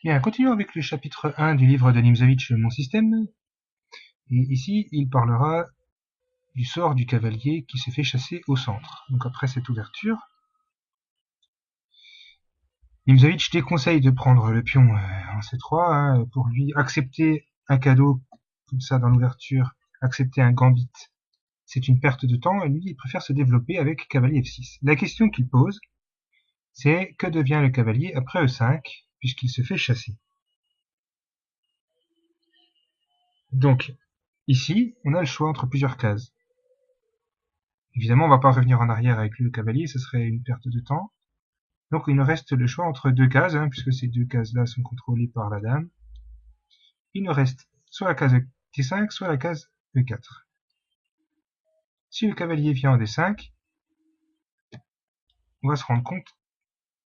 Bien, continuons avec le chapitre 1 du livre de Nimzowitsch, Mon système. Et ici, il parlera du sort du cavalier qui se fait chasser au centre. Donc après cette ouverture, Nimzowitsch déconseille de prendre le pion en C3, hein, pour lui accepter un cadeau comme ça dans l'ouverture, accepter un gambit, c'est une perte de temps, et lui il préfère se développer avec cavalier F6. La question qu'il pose, c'est que devient le cavalier après E5, puisqu'il se fait chasser. Donc, ici, on a le choix entre plusieurs cases. Évidemment, on ne va pas revenir en arrière avec le cavalier, ce serait une perte de temps. Donc il nous reste le choix entre deux cases, hein, puisque ces deux cases-là sont contrôlées par la dame. Il nous reste soit la case T5, soit la case E4. Si le cavalier vient en D5, on va se rendre compte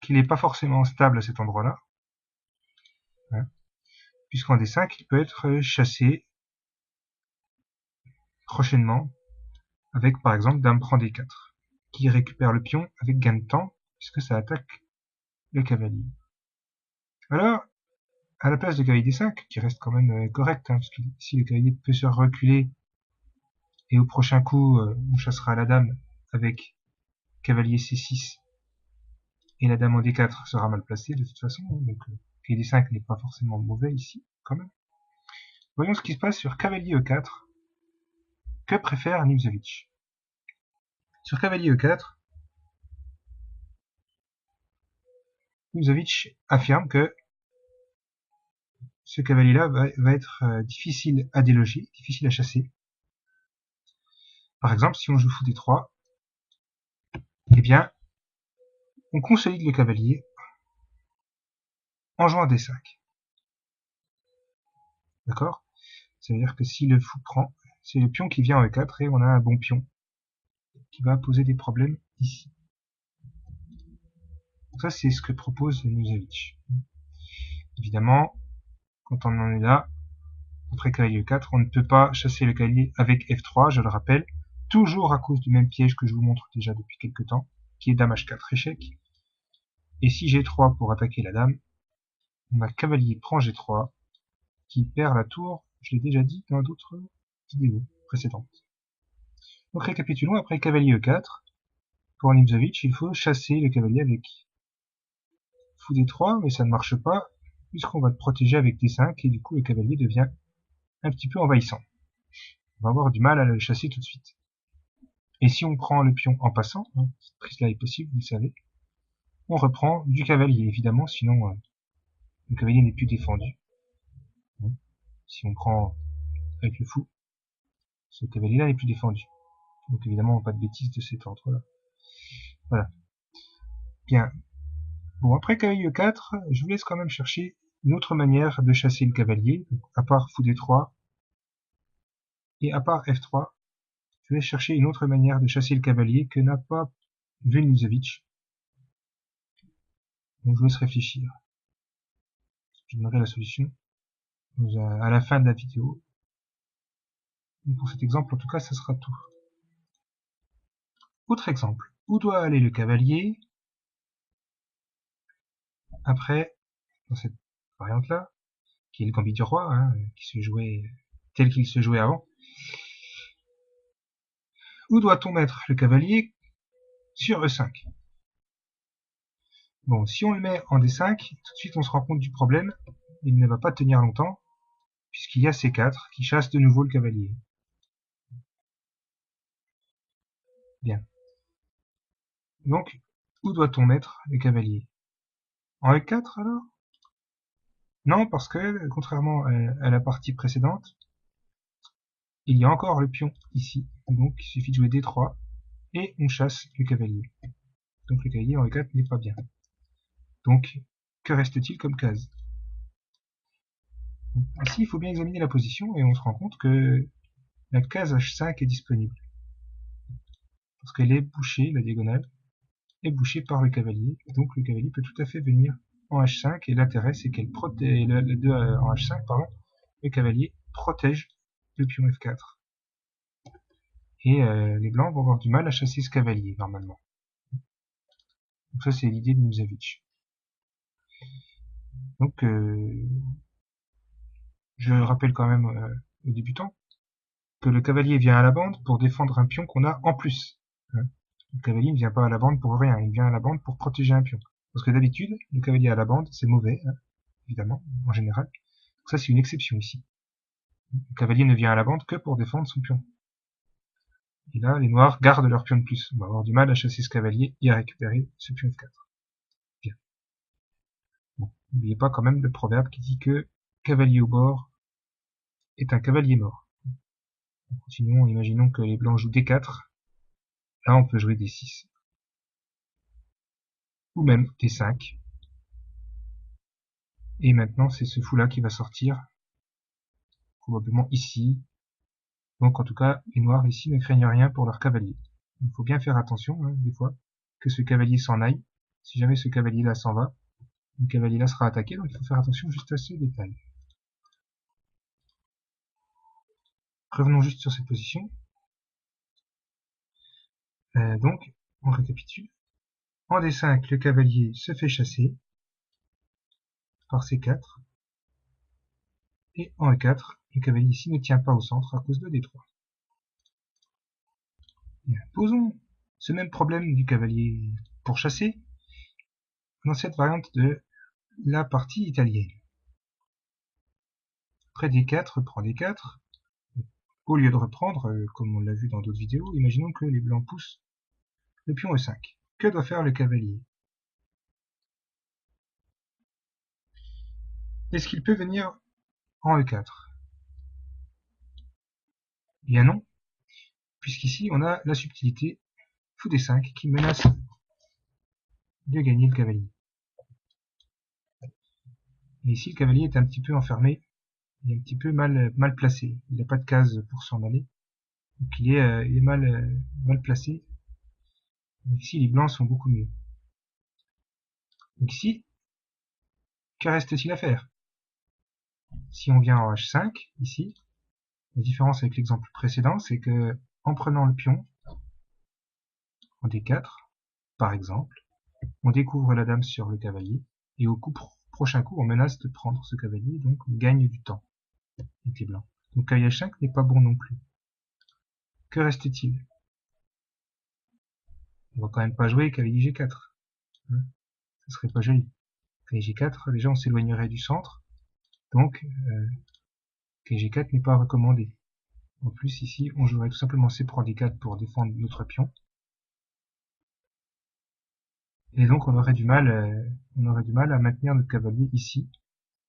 qu'il n'est pas forcément stable à cet endroit-là, hein, puisqu'en D5, il peut être chassé prochainement avec par exemple dame prend D4, qui récupère le pion avec gain de temps, puisque ça attaque le cavalier. Alors, à la place de cavalier D5, qui reste quand même correct, hein, parce que si le cavalier peut se reculer, et au prochain coup, on chassera la dame avec cavalier C6, et la dame en D4 sera mal placée de toute façon, hein, donc cavalier D5 n'est pas forcément mauvais ici, quand même. Voyons ce qui se passe sur cavalier E4. Que préfère Nimzowitsch? Sur cavalier E4, Nimzowitsch affirme que ce cavalier-là va être difficile à déloger, difficile à chasser. Par exemple, si on joue fou D3, eh bien, on consolide le cavalier en jouant D5. D'accord? Ça veut dire que si le fou prend, c'est le pion qui vient en E4 et on a un bon pion qui va poser des problèmes ici. Donc ça, c'est ce que propose Nimzowitsch. Évidemment, quand on en est là, après cavalier E4, on ne peut pas chasser le cavalier avec F3, je le rappelle, toujours à cause du même piège que je vous montre déjà depuis quelques temps, qui est dame H4 échec. Et si G3 pour attaquer la dame, on a cavalier prend G3, qui perd la tour, je l'ai déjà dit dans d'autres vidéos précédentes. Donc récapitulons, après cavalier E4, pour Nimzowitsch, il faut chasser le cavalier avec fou D3, mais ça ne marche pas, puisqu'on va le protéger avec D5, et du coup le cavalier devient un petit peu envahissant. On va avoir du mal à le chasser tout de suite. Et si on prend le pion en passant, hein, cette prise-là est possible, vous le savez, on reprend du cavalier, évidemment, sinon le cavalier n'est plus défendu. Si on prend avec le fou, ce cavalier-là n'est plus défendu. Donc évidemment, pas de bêtises de cet ordre-là. Voilà. Bien. Bon, après cavalier E4, je vous laisse quand même chercher une autre manière de chasser le cavalier, à part fou D3, et à part F3, je vais chercher une autre manière de chasser le cavalier que n'a pas vu Nimzowitsch. Donc je vous laisse réfléchir. Je donnerai la solution à la fin de la vidéo. Donc pour cet exemple, en tout cas, ça sera tout. Autre exemple. Où doit aller le cavalier après, dans cette variante-là, qui est le gambit du roi, hein, qui se jouait tel qu'il se jouait avant. Où doit-on mettre le cavalier sur E5? Bon, si on le met en D5, tout de suite on se rend compte du problème. Il ne va pas tenir longtemps, puisqu'il y a C4 qui chasse de nouveau le cavalier. Bien. Donc, où doit-on mettre le cavalier? En E4 alors? Non, parce que, contrairement à la partie précédente, il y a encore le pion ici. Donc, il suffit de jouer D3 et on chasse le cavalier. Donc le cavalier en E4 n'est pas bien. Donc, que reste-t-il comme case? Ici, il faut bien examiner la position et on se rend compte que la case H5 est disponible. Parce qu'elle est bouchée, la diagonale, est bouchée par le cavalier. Donc le cavalier peut tout à fait venir en H5 et l'intérêt c'est qu'elle protège, en H5, pardon, le cavalier protège le pion F4. Et les blancs vont avoir du mal à chasser ce cavalier, normalement. Donc ça c'est l'idée de Nimzowitsch. Donc, je rappelle quand même aux débutants que le cavalier vient à la bande pour défendre un pion qu'on a en plus. Hein. Le cavalier ne vient pas à la bande pour rien, il vient à la bande pour protéger un pion. Parce que d'habitude, le cavalier à la bande, c'est mauvais, hein, évidemment, en général. Donc ça, c'est une exception ici. Le cavalier ne vient à la bande que pour défendre son pion. Et là, les noirs gardent leur pion de plus. On va avoir du mal à chasser ce cavalier et à récupérer ce pion F4. Bien. Bon, n'oubliez pas quand même le proverbe qui dit que cavalier au bord est un cavalier mort. Continuons, imaginons que les blancs jouent D4. Là, on peut jouer D6. Ou même D5. Et maintenant, c'est ce fou-là qui va sortir. Probablement ici. Donc, en tout cas, les noirs ici ne craignent rien pour leur cavalier. Il faut bien faire attention, hein, des fois, que ce cavalier s'en aille. Si jamais ce cavalier-là s'en va, le cavalier-là sera attaqué, donc il faut faire attention juste à ce détail. Revenons juste sur cette position. Donc, on récapitule. En D5, le cavalier se fait chasser par C4. Et en E4, le cavalier ici ne tient pas au centre à cause de D3. Bien. Posons ce même problème du cavalier pour chasser dans cette variante de la partie italienne. Après D4, reprend D4. Au lieu de reprendre, comme on l'a vu dans d'autres vidéos, imaginons que les blancs poussent le pion E5. Que doit faire le cavalier? Est-ce qu'il peut venir en E4? Eh bien non, puisqu'ici on a la subtilité fou D5 qui menace de gagner le cavalier. Et ici le cavalier est un petit peu enfermé, il est un petit peu mal placé, il n'a pas de case pour s'en aller, donc il est mal placé. Donc ici les blancs sont beaucoup mieux. Donc ici, que reste-t-il à faire? Si on vient en H5, ici, la différence avec l'exemple précédent, c'est que en prenant le pion, en D4, par exemple, on découvre la dame sur le cavalier, et au prochain coup, on menace de prendre ce cavalier, donc on gagne du temps avec les blancs. Donc cavalier H5 n'est pas bon non plus. Que reste-t-il? On va quand même pas jouer cavalier G4. Hein, ça serait pas joli. Cavalier G4, déjà on s'éloignerait du centre, donc cavalier G4 n'est pas recommandé. En plus ici, on jouerait tout simplement C prend D4 pour défendre notre pion. Et donc on aurait du mal à maintenir notre cavalier ici.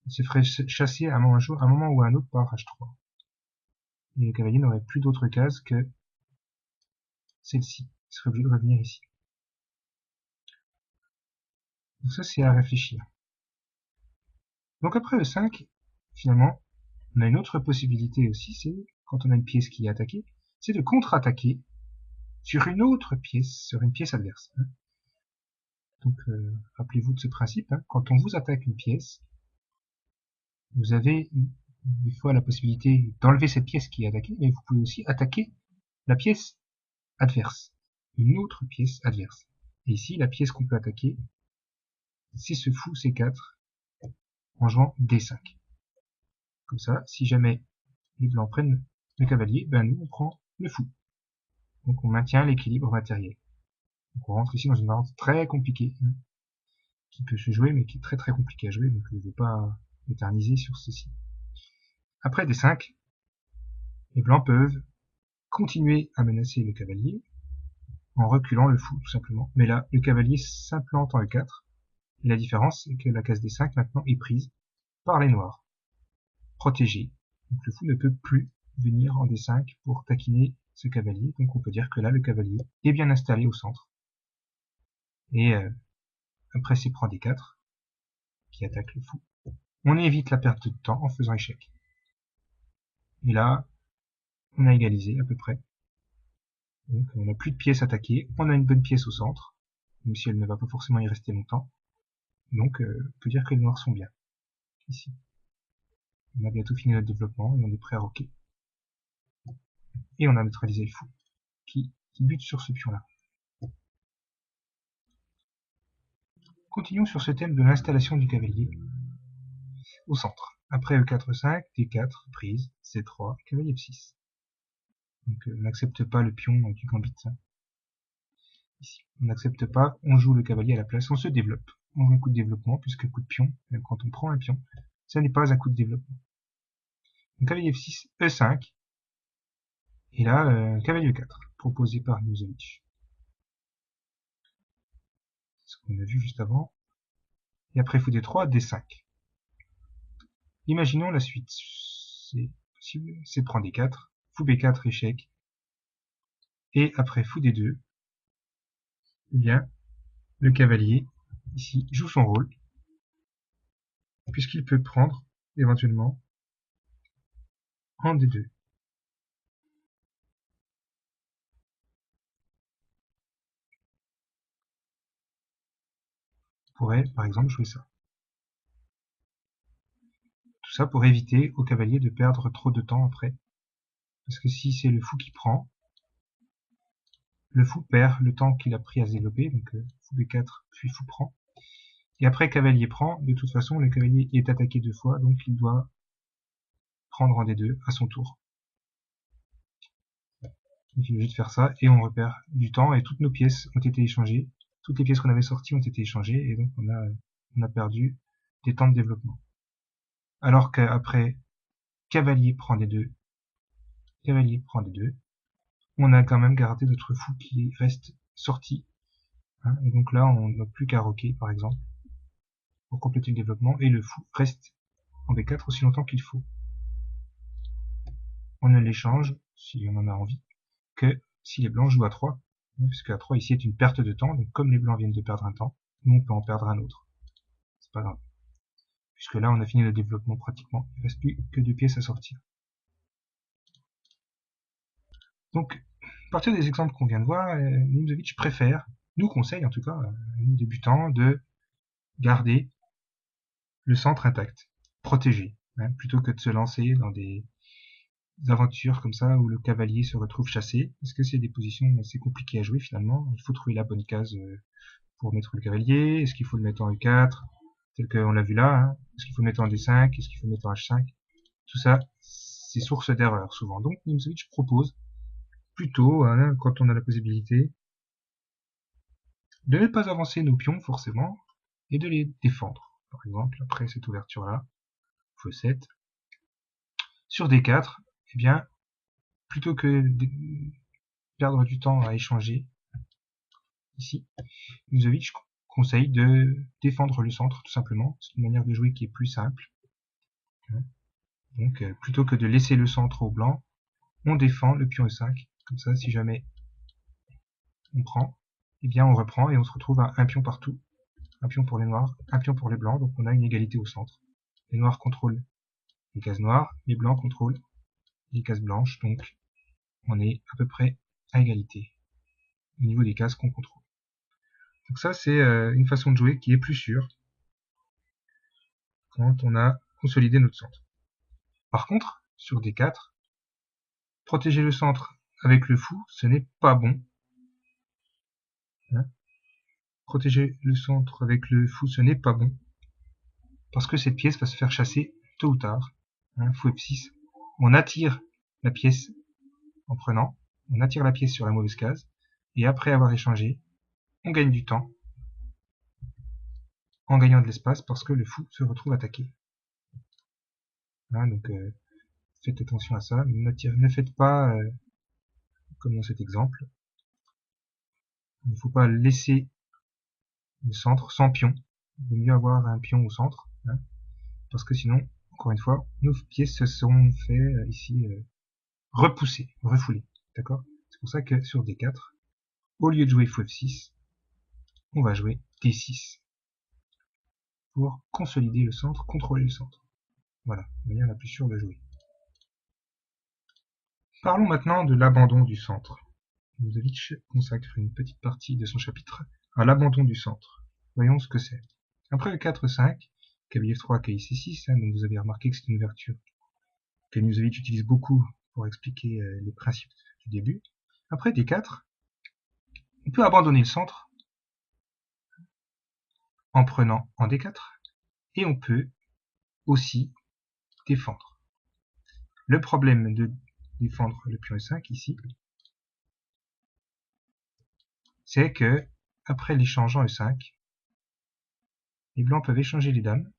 Il se ferait chasser à un moment ou à un autre par H3. Et le cavalier n'aurait plus d'autre case que celle-ci. Il serait obligé de revenir ici. Donc ça c'est à réfléchir. Donc après E5, finalement, on a une autre possibilité aussi, c'est quand on a une pièce qui est attaquée, c'est de contre-attaquer sur une autre pièce, sur une pièce adverse. Donc rappelez-vous de ce principe, hein. Quand on vous attaque une pièce, vous avez des fois la possibilité d'enlever cette pièce qui est attaquée, mais vous pouvez aussi attaquer la pièce adverse, une autre pièce adverse. Et ici, la pièce qu'on peut attaquer, c'est ce fou C4 en jouant D5. Comme ça, si jamais les blancs prennent le cavalier, ben nous on prend le fou. Donc on maintient l'équilibre matériel. Donc on rentre ici dans une variante très compliquée, hein, qui peut se jouer, mais qui est très très compliquée à jouer, donc je ne vais pas m'éterniser sur ceci. Après D5, les blancs peuvent continuer à menacer le cavalier en reculant le fou tout simplement. Mais là, le cavalier s'implante en E4. Et la différence, c'est que la case D5 maintenant est prise par les noirs, protégée. Donc le fou ne peut plus venir en D5 pour taquiner ce cavalier. Donc on peut dire que là, le cavalier est bien installé au centre. Et après c'est prend D4 qui attaque le fou. On évite la perte de temps en faisant échec. Et là, on a égalisé à peu près. Donc on n'a plus de pièces attaquées, on a une bonne pièce au centre, même si elle ne va pas forcément y rester longtemps. Donc on peut dire que les noirs sont bien. Ici. On a bientôt fini notre développement et on est prêt à roquer. Et on a neutralisé le fou qui bute sur ce pion-là. Continuons sur ce thème de l'installation du cavalier. au centre. Après E4, E5, D4, prise, C3, cavalier F6. Donc on n'accepte pas le pion du gambit. Ici, on n'accepte pas, on joue le cavalier à la place, on se développe. On joue un coup de développement, puisque coup de pion, même quand on prend un pion, ça n'est pas un coup de développement. Donc cavalier F6, E5, et là, cavalier E4, proposé par Nimzowitsch. C'est ce qu'on a vu juste avant. Et après fou D3, D5. Imaginons la suite. C'est possible, c'est de prendre D4, fou B4, échec. Et après fou D2, eh bien, le cavalier, ici, joue son rôle, puisqu'il peut prendre, éventuellement, en D2. On pourrait, par exemple, jouer ça. Tout ça pour éviter au cavalier de perdre trop de temps après. Parce que si c'est le fou qui prend, le fou perd le temps qu'il a pris à se développer, donc fou B4, puis fou prend. Et après cavalier prend, de toute façon, le cavalier est attaqué 2 fois, donc il doit prendre en D2 à son tour. Donc il est obligé de faire ça, et on repère du temps, et toutes nos pièces ont été échangées. Toutes les pièces qu'on avait sorties ont été échangées, et donc on a perdu des temps de développement. Alors qu'après cavalier prend D2, cavalier prend D2, on a quand même gardé notre fou qui reste sorti. Hein, et donc là, on n'a plus qu'à roquer, par exemple, pour compléter le développement, et le fou reste en B4 aussi longtemps qu'il faut. On ne l'échange, si on en a envie, que si les blancs jouent à 3, puisque à 3 ici est une perte de temps, donc comme les blancs viennent de perdre un temps, nous on peut en perdre un autre. C'est pas grave. Puisque là on a fini le développement pratiquement, il ne reste plus que 2 pièces à sortir. Donc, à partir des exemples qu'on vient de voir, Nimzowitsch préfère, nous conseille en tout cas, nous débutants, de garder le centre intact, protégé, hein, plutôt que de se lancer dans des aventures comme ça où le cavalier se retrouve chassé, parce que c'est des positions assez compliquées à jouer finalement. Il faut trouver la bonne case pour mettre le cavalier. Est-ce qu'il faut le mettre en E4, tel qu'on l'a vu là, hein. Est-ce qu'il faut le mettre en D5, est-ce qu'il faut le mettre en H5? Tout ça, c'est source d'erreur souvent. Donc Nimzowitsch propose plutôt, hein, quand on a la possibilité, de ne pas avancer nos pions forcément, et de les défendre. Par exemple, après cette ouverture-là, fou 7, sur D4, eh bien, plutôt que de perdre du temps à échanger, ici, Nimzowitsch conseille de défendre le centre, tout simplement. C'est une manière de jouer qui est plus simple. Donc, plutôt que de laisser le centre au blanc, on défend le pion E5. Comme ça, si jamais on prend, eh bien on reprend et on se retrouve à un pion partout. Un pion pour les noirs, un pion pour les blancs, donc on a une égalité au centre. Les noirs contrôlent les cases noires, les blancs contrôlent les cases blanches, donc on est à peu près à égalité au niveau des cases qu'on contrôle. Donc ça, c'est une façon de jouer qui est plus sûre quand on a consolidé notre centre. Par contre, sur D4, protéger le centre avec le fou, ce n'est pas bon. Hein, protéger le centre avec le fou, ce n'est pas bon. Parce que cette pièce va se faire chasser tôt ou tard. Hein, fou F6, on attire la pièce en prenant, on attire la pièce sur la mauvaise case, et après avoir échangé, on gagne du temps en gagnant de l'espace parce que le fou se retrouve attaqué. Hein, donc faites attention à ça, ne faites pas comme dans cet exemple. Il ne faut pas laisser le centre sans pion. Il vaut mieux avoir un pion au centre, hein, parce que sinon, encore une fois, nos pièces se sont fait ici repousser, refouler. D'accord? C'est pour ça que sur D4, au lieu de jouer fou F6, on va jouer D6 pour consolider le centre, contrôler le centre. Voilà, la manière la plus sûre de jouer. Parlons maintenant de l'abandon du centre. Nimzowitsch consacre une petite partie de son chapitre à l'abandon du centre. Voyons ce que c'est. Après le 4-5, cavalier F3, cavalier C6, hein, donc vous avez remarqué que c'est une ouverture que Nimzowitsch utilise beaucoup pour expliquer les principes du début. Après D4, on peut abandonner le centre en prenant en D4, et on peut aussi défendre. Le problème de défendre le pion E5 ici, c'est que après l'échange en E5, les blancs peuvent échanger les dames,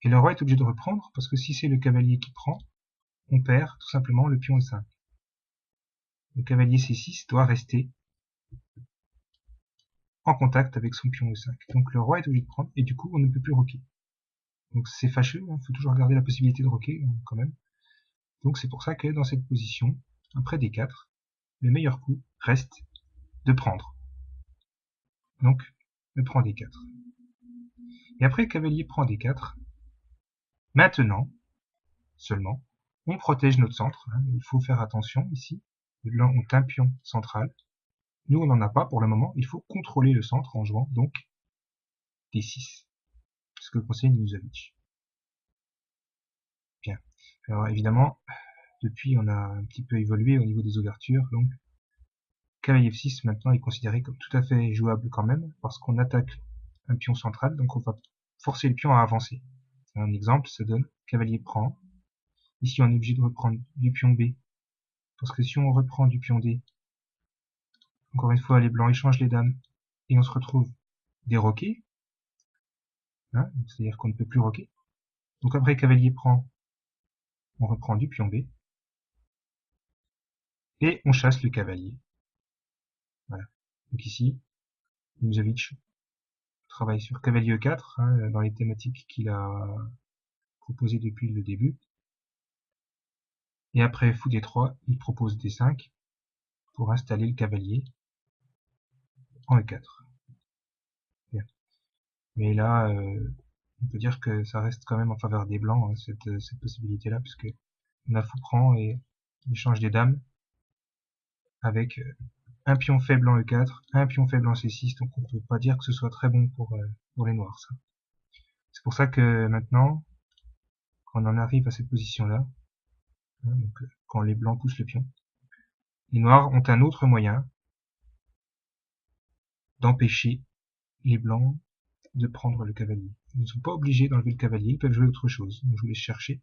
et le roi est obligé de reprendre, parce que si c'est le cavalier qui prend, on perd tout simplement le pion E5. Le cavalier C6 doit rester en contact avec son pion E5. Donc le roi est obligé de prendre, et du coup on ne peut plus roquer. Donc c'est fâcheux, il faut toujours garder la possibilité de roquer quand même. Donc c'est pour ça que dans cette position, après D4, le meilleur coup reste de prendre. Donc le prend D4. Et après cavalier prend D4, maintenant, seulement, on protège notre centre. Il faut faire attention ici. Les blancs ont un pion central. Nous, on n'en a pas pour le moment. Il faut contrôler le centre en jouant donc D6. Ce que conseille Milosevic. Bien. Alors évidemment, depuis on a un petit peu évolué au niveau des ouvertures. Donc cavalier F6 maintenant est considéré comme tout à fait jouable quand même, parce qu'on attaque un pion central, donc on va forcer le pion à avancer. Un exemple, ça donne cavalier prend. Ici on est obligé de reprendre du pion B, parce que si on reprend du pion D, encore une fois les blancs échangent les dames, et on se retrouve déroqué, hein, c'est-à-dire qu'on ne peut plus roquer. Donc après cavalier prend, on reprend du pion B, et on chasse le cavalier. Voilà. Donc ici, Milosevic travaille sur cavalier E4, hein, dans les thématiques qu'il a proposées depuis le début. Et après fou D3, il propose D5 pour installer le cavalier en E4. Bien. Mais là, on peut dire que ça reste quand même en faveur des blancs, hein, cette possibilité-là, puisque on a fou prend et il change des dames avec un pion faible en E4, un pion faible en C6, donc on ne peut pas dire que ce soit très bon pour les noirs. Ça. C'est pour ça que maintenant, quand on en arrive à cette position-là, hein, donc, quand les blancs poussent le pion, les noirs ont un autre moyen d'empêcher les blancs de prendre le cavalier. Ils ne sont pas obligés d'enlever le cavalier, ils peuvent jouer autre chose. Donc je vous laisse chercher.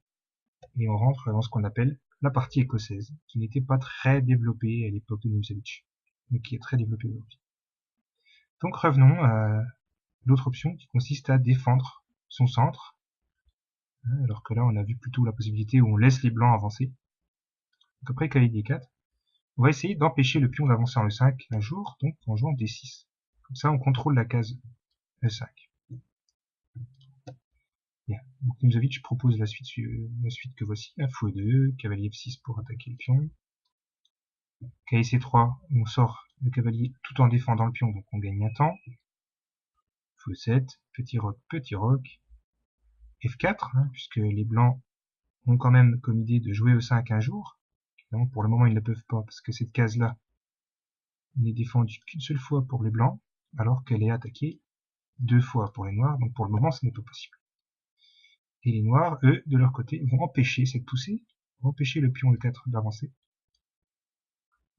Et on rentre dans ce qu'on appelle la partie écossaise, qui n'était pas très développée à l'époque de Milosevic, mais qui est très développée aujourd'hui. Donc revenons à l'autre option qui consiste à défendre son centre, alors que là on a vu plutôt la possibilité où on laisse les blancs avancer. Donc après cavalier D4, on va essayer d'empêcher le pion d'avancer en E5 un jour, donc en jouant D6. Comme ça on contrôle la case E5. Bien. Donc Milosevic propose la suite que voici, fou E2, cavalier F6 pour attaquer le pion. Cavalier C3, on sort le cavalier tout en défendant le pion, donc on gagne un temps. Fou E7, petit roc, F4, hein, puisque les blancs ont quand même comme idée de jouer E5 un jour. Évidemment, pour le moment, ils ne peuvent pas, parce que cette case-là n'est défendue qu'une seule fois pour les blancs, alors qu'elle est attaquée 2 fois pour les noirs, donc pour le moment, ce n'est pas possible. Et les noirs, eux, de leur côté, vont empêcher cette poussée, vont empêcher le pion E4 d'avancer,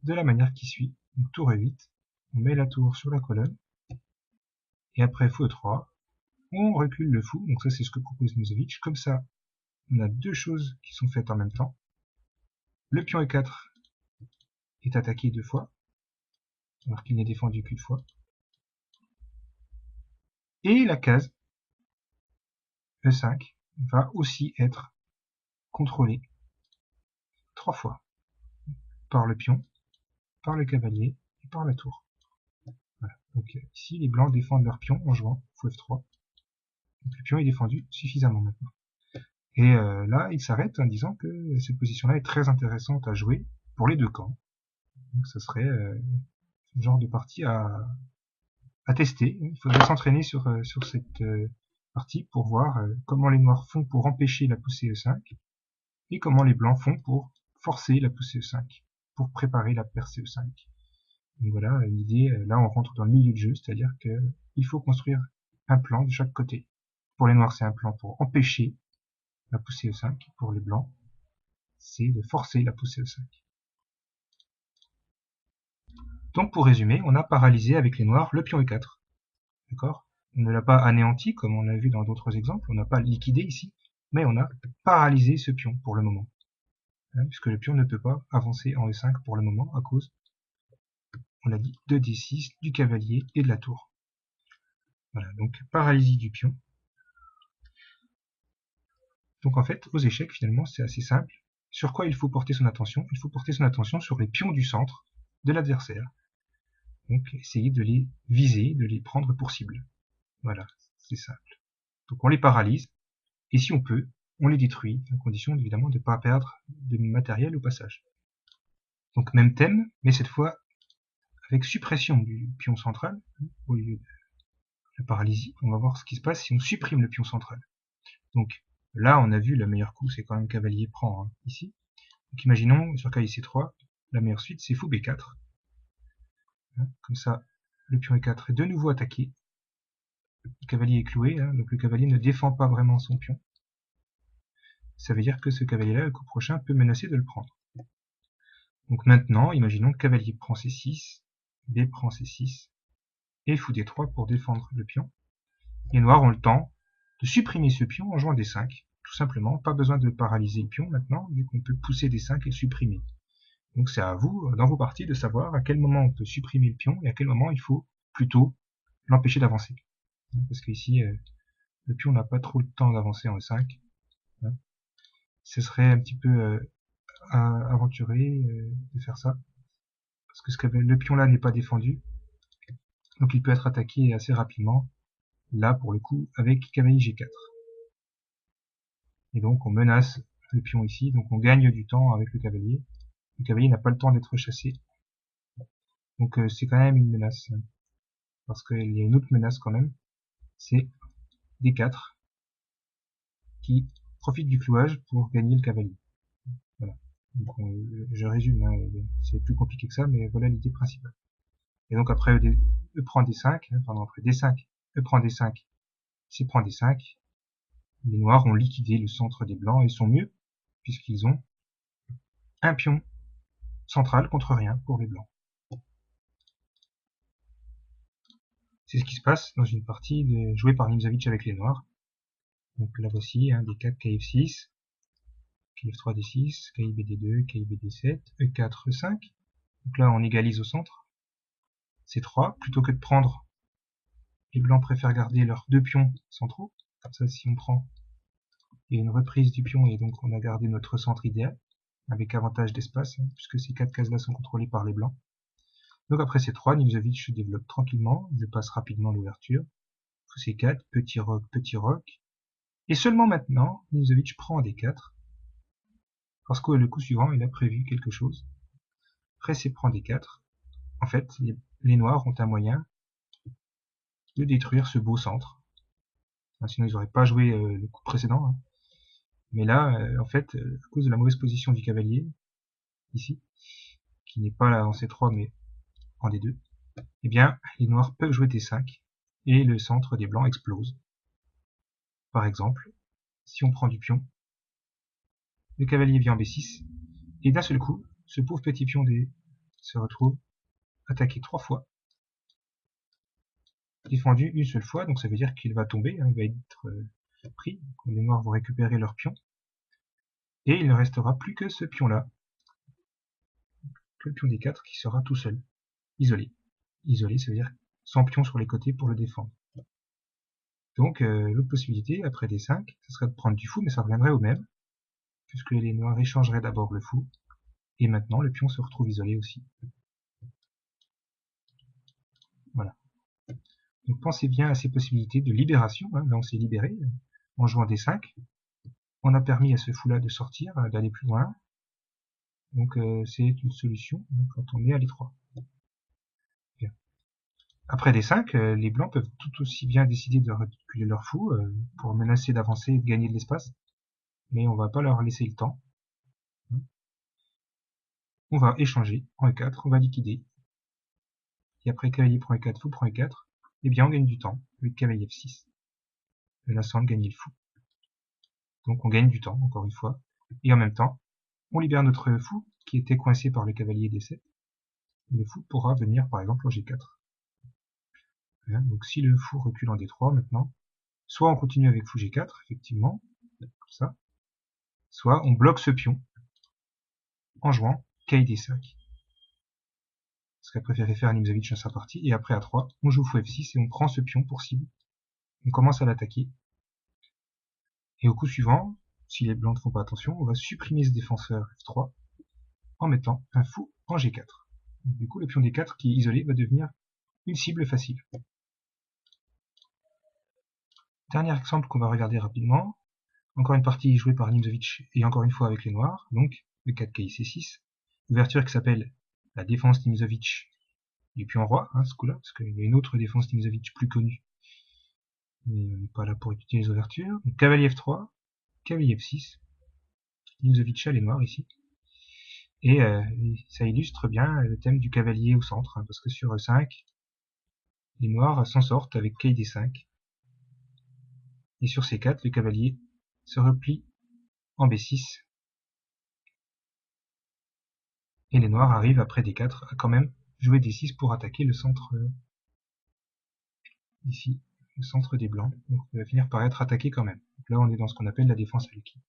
de la manière qui suit. Donc tour E8, on met la tour sur la colonne, et après fou E3, on recule le fou, donc ça c'est ce que propose Milosevic. Comme ça, on a deux choses qui sont faites en même temps. Le pion E4 est attaqué 2 fois, alors qu'il n'est défendu qu'une fois. Et la case E5 va aussi être contrôlée 3 fois, par le pion, par le cavalier et par la tour. Voilà. Donc ici, les blancs défendent leur pion en jouant fou F3. Donc le pion est défendu suffisamment maintenant. Et là, il s'arrête en disant que cette position-là est très intéressante à jouer pour les deux camps. Donc ça serait ce genre de partie à tester. Il faudrait s'entraîner sur cette partie pour voir comment les noirs font pour empêcher la poussée E5 et comment les blancs font pour forcer la poussée E5, pour préparer la percée E5. Donc voilà, l'idée, là on rentre dans le milieu de jeu, c'est-à-dire qu'il faut construire un plan de chaque côté. Pour les noirs, c'est un plan pour empêcher la poussée E5. Pour les blancs, c'est de forcer la poussée E5. Donc pour résumer, on a paralysé avec les noirs le pion E4. D'accord ? On ne l'a pas anéanti, comme on a vu dans d'autres exemples, on n'a pas liquidé ici, mais on a paralysé ce pion pour le moment. Puisque le pion ne peut pas avancer en E5 pour le moment, à cause, on l'a dit, de D6, du cavalier et de la tour. Voilà, donc paralysie du pion. Donc en fait, aux échecs, finalement, c'est assez simple. Sur quoi il faut porter son attention? Il faut porter son attention sur les pions du centre de l'adversaire. Donc essayer de les viser, de les prendre pour cible. Voilà, c'est simple. Donc on les paralyse, et si on peut, on les détruit, à condition évidemment de ne pas perdre de matériel au passage. Donc même thème, mais cette fois avec suppression du pion central, au lieu de la paralysie. On va voir ce qui se passe si on supprime le pion central. Donc là, on a vu, le meilleur coup, c'est quand même cavalier prend, ici. Donc imaginons, sur cavalier C3, la meilleure suite, c'est fou B4. Comme ça, le pion E4 est de nouveau attaqué. Le cavalier est cloué, donc le cavalier ne défend pas vraiment son pion. Ça veut dire que ce cavalier-là, le coup prochain, peut menacer de le prendre. Donc maintenant, imaginons que cavalier prend C6, B prend C6, et fou D3 pour défendre le pion. Les noirs ont le temps de supprimer ce pion en jouant D5. Tout simplement, pas besoin de paralyser le pion maintenant, vu qu'on peut pousser D5 et le supprimer. Donc c'est à vous, dans vos parties, de savoir à quel moment on peut supprimer le pion et à quel moment il faut plutôt l'empêcher d'avancer. Parce qu'ici, le pion n'a pas trop le temps d'avancer en E5. Ce serait un petit peu aventuré de faire ça. Parce que le pion là n'est pas défendu. Donc il peut être attaqué assez rapidement. Là, pour le coup, avec cavalier G4. Et donc on menace le pion ici, donc on gagne du temps avec le cavalier. Le cavalier n'a pas le temps d'être chassé. Donc c'est quand même une menace. Parce qu'il y a une autre menace quand même, c'est D4, qui profite du clouage pour gagner le cavalier. Voilà. Donc je résume, c'est plus compliqué que ça, mais voilà l'idée principale. Et donc après E prend D5, après D5, E prend D5, C prend D5, les noirs ont liquidé le centre des blancs et sont mieux, puisqu'ils ont un pion central contre rien pour les blancs. C'est ce qui se passe dans une partie jouée par Nimzowitsch avec les noirs. Donc là voici, D4, KF6, KF3, D6, KIB D2, KIB D7, E4, E5. Donc là on égalise au centre. C3, plutôt que de prendre, les blancs préfèrent garder leurs deux pions centraux. Comme ça, si on prend, il y a une reprise du pion et donc on a gardé notre centre idéal, avec avantage d'espace, puisque ces quatre cases-là sont contrôlées par les blancs. Donc après C3, Nimzowitsch se développe tranquillement, je passe rapidement l'ouverture. Fou C4, petit roc. Et seulement maintenant, Nimzowitsch prend D4, parce que le coup suivant, il a prévu quelque chose. Après C prend D4. En fait, les noirs ont un moyen de détruire ce beau centre. Sinon, ils n'auraient pas joué le coup précédent. Mais là, en fait, à cause de la mauvaise position du cavalier, ici, qui n'est pas là en C3, mais en D2, eh bien, les noirs peuvent jouer D5, et le centre des blancs explose. Par exemple, si on prend du pion, le cavalier vient en B6, et d'un seul coup, ce pauvre petit pion D se retrouve attaqué 3 fois, défendu une seule fois, donc ça veut dire qu'il va tomber, il va être pris, les noirs vont récupérer leur pion, et il ne restera plus que ce pion-là, que le pion D4 qui sera tout seul, isolé. Isolé, ça veut dire sans pion sur les côtés pour le défendre. Donc l'autre possibilité, après D5, ce serait de prendre du fou, mais ça reviendrait au même, puisque les noirs échangeraient d'abord le fou, et maintenant le pion se retrouve isolé aussi. Voilà. Donc pensez bien à ces possibilités de libération, là on s'est libéré, en jouant D5, on a permis à ce fou-là de sortir, d'aller plus loin, donc c'est une solution quand on est à l'étroit. Après D5, les blancs peuvent tout aussi bien décider de reculer leur fou pour menacer d'avancer et de gagner de l'espace, mais on va pas leur laisser le temps. On va échanger en E4, on va liquider, et après cavalier prend E4, fou prend E4, et bien on gagne du temps avec cavalier F6, menaçant de gagner le fou. Donc on gagne du temps, encore une fois, et en même temps, on libère notre fou qui était coincé par le cavalier D7. Le fou pourra venir par exemple en G4. Hein, donc si le fou recule en D3 maintenant, soit on continue avec fou G4, effectivement, comme ça, soit on bloque ce pion en jouant Kay D5. Ce qu'a préféré faire Nimzowitsch dans sa partie, et après A3, on joue fou F6 et on prend ce pion pour cible. On commence à l'attaquer. Et au coup suivant, si les blancs ne font pas attention, on va supprimer ce défenseur F3 en mettant un fou en G4. Donc, du coup, le pion D4 qui est isolé va devenir une cible facile. Dernier exemple qu'on va regarder rapidement. Encore une partie jouée par Nimzowitsch et encore une fois avec les noirs. Donc, le 4 KIC6. Ouverture qui s'appelle la défense Nimzowitsch du pion roi, hein, ce coup-là, parce qu'il y a une autre défense Nimzowitsch plus connue. Mais on n'est pas là pour étudier les ouvertures. Donc, cavalier F3, cavalier F6. Nimzowitsch a les noirs ici. Et ça illustre bien le thème du cavalier au centre, hein, parce que sur E5, les noirs s'en sortent avec Kay D5. Et sur C4, le cavalier se replie en B6. Et les noirs arrivent après D4 à quand même jouer D6 pour attaquer le centre ici, le centre des blancs. Donc il va finir par être attaqué quand même. Donc là on est dans ce qu'on appelle la défense à Lucky.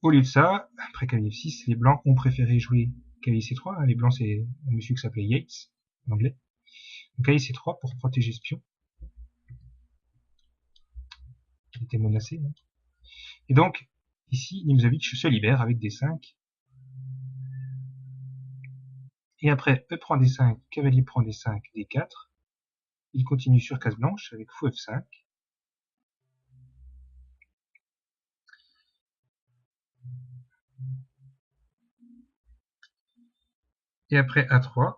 Au lieu de ça, après cavalier F6, les blancs ont préféré jouer cavalier C3. Les blancs c'est un monsieur qui s'appelait Yates, en anglais. Donc cavalier C3 pour protéger ce pion. Qui était menacé. Hein. Et donc, ici, Nimzowitsch se libère avec D5. Et après, E prend D5, cavalier prend D5, D4. Il continue sur case blanche avec fou F5. Et après A3,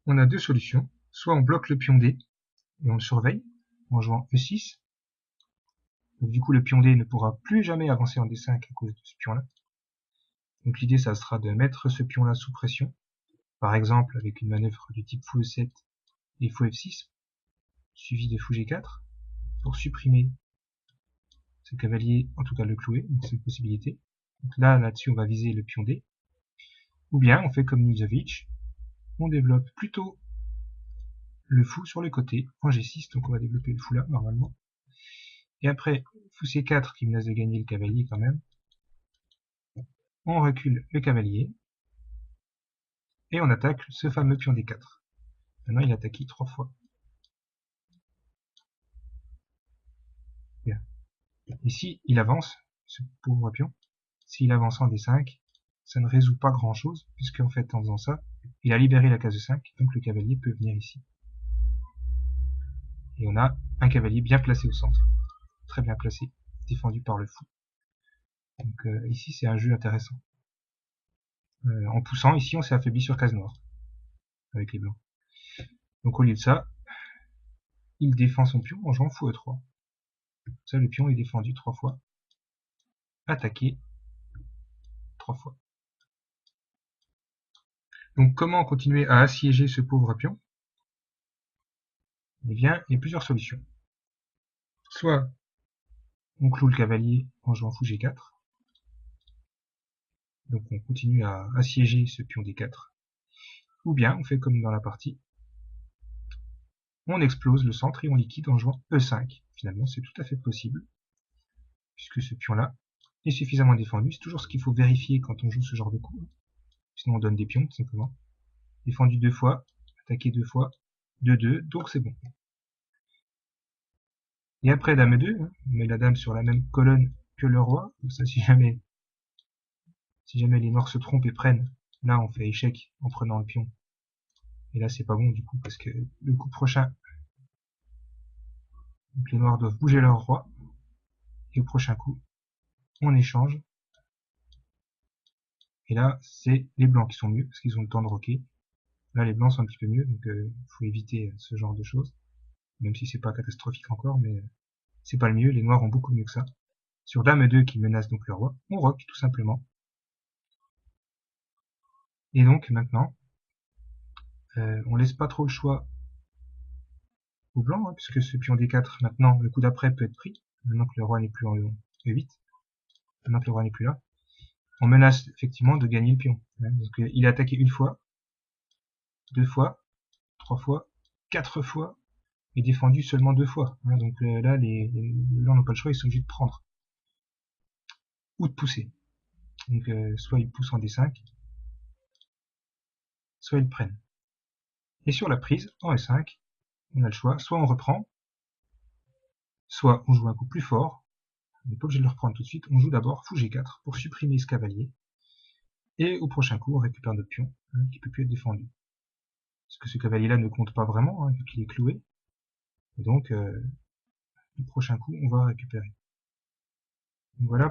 on a deux solutions. Soit on bloque le pion D et on le surveille en jouant E6. Donc, du coup, le pion D ne pourra plus jamais avancer en D5 à cause de ce pion-là. Donc l'idée, ça sera de mettre ce pion-là sous pression. Par exemple, avec une manœuvre du type fou E7 et fou F6, suivi de fou G4, pour supprimer ce cavalier, en tout cas le clouer, donc c'est une possibilité. Donc là-dessus, on va viser le pion D. Ou bien, on fait comme Nimzowitsch, on développe plutôt le fou sur le côté, en G6, donc on va développer le fou là, normalement. Et après, fou C4 qui menace de gagner le cavalier quand même. On recule le cavalier. Et on attaque ce fameux pion D4. Maintenant, il attaque 3 fois. Bien. Ici, il avance, ce pauvre pion. S'il avance en D5, ça ne résout pas grand chose, puisque en fait, en faisant ça, il a libéré la case 5, donc le cavalier peut venir ici. Et on a un cavalier bien placé au centre. Très bien placé, défendu par le fou. Donc ici, c'est un jeu intéressant. En poussant, ici, on s'est affaibli sur case noire, avec les blancs. Donc au lieu de ça, il défend son pion en jouant fou E3. Ça, le pion est défendu 3 fois. Attaqué 3 fois. Donc comment continuer à assiéger ce pauvre pion? Eh bien, il y a plusieurs solutions. Soit on cloue le cavalier en jouant fou G4. Donc on continue à assiéger ce pion D4. Ou bien on fait comme dans la partie. On explose le centre et on liquide en jouant E5. Finalement, c'est tout à fait possible. Puisque ce pion-là est suffisamment défendu. C'est toujours ce qu'il faut vérifier quand on joue ce genre de coup. Sinon on donne des pions, tout simplement. Défendu 2 fois, attaqué 2 fois, 2-2, donc c'est bon. Et après dame 2, on met la dame sur la même colonne que le roi. Donc ça, si jamais les noirs se trompent et prennent, là on fait échec en prenant le pion. Et là c'est pas bon du coup, parce que le coup prochain, donc les noirs doivent bouger leur roi. Et au prochain coup, on échange. Et là, c'est les blancs qui sont mieux, parce qu'ils ont le temps de roquer. Là, les blancs sont un petit peu mieux, donc faut éviter ce genre de choses. Même si c'est pas catastrophique encore, mais c'est pas le mieux. Les noirs ont beaucoup mieux que ça. Sur dame 2 qui menace donc le roi, on roque tout simplement. Et donc maintenant, on laisse pas trop le choix aux blancs, hein, puisque ce pion D4, maintenant, le coup d'après peut être pris, maintenant que le roi n'est plus en E8, maintenant que le roi n'est plus là. On menace effectivement de gagner le pion. Hein, donc, il est attaqué une fois, 2 fois, 3 fois, 4 fois, est défendu seulement 2 fois. Hein, donc là, les blancs n'ont pas le choix, ils sont obligés de prendre. Ou de pousser. Donc soit ils poussent en D5, soit ils prennent. Et sur la prise, en E5, on a le choix, soit on reprend, soit on joue un coup plus fort, on n'est pas obligé de le reprendre tout de suite, on joue d'abord fou G4 pour supprimer ce cavalier, et au prochain coup on récupère notre pion, hein, qui peut plus être défendu. Parce que ce cavalier-là ne compte pas vraiment, hein, vu qu'il est cloué, et donc le prochain coup on va récupérer. Donc, voilà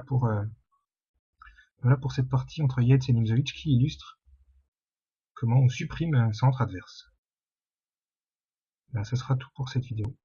pour cette partie entre Yates et Nimzowitsch qui illustre comment on supprime un centre adverse. Ben, ça sera tout pour cette vidéo.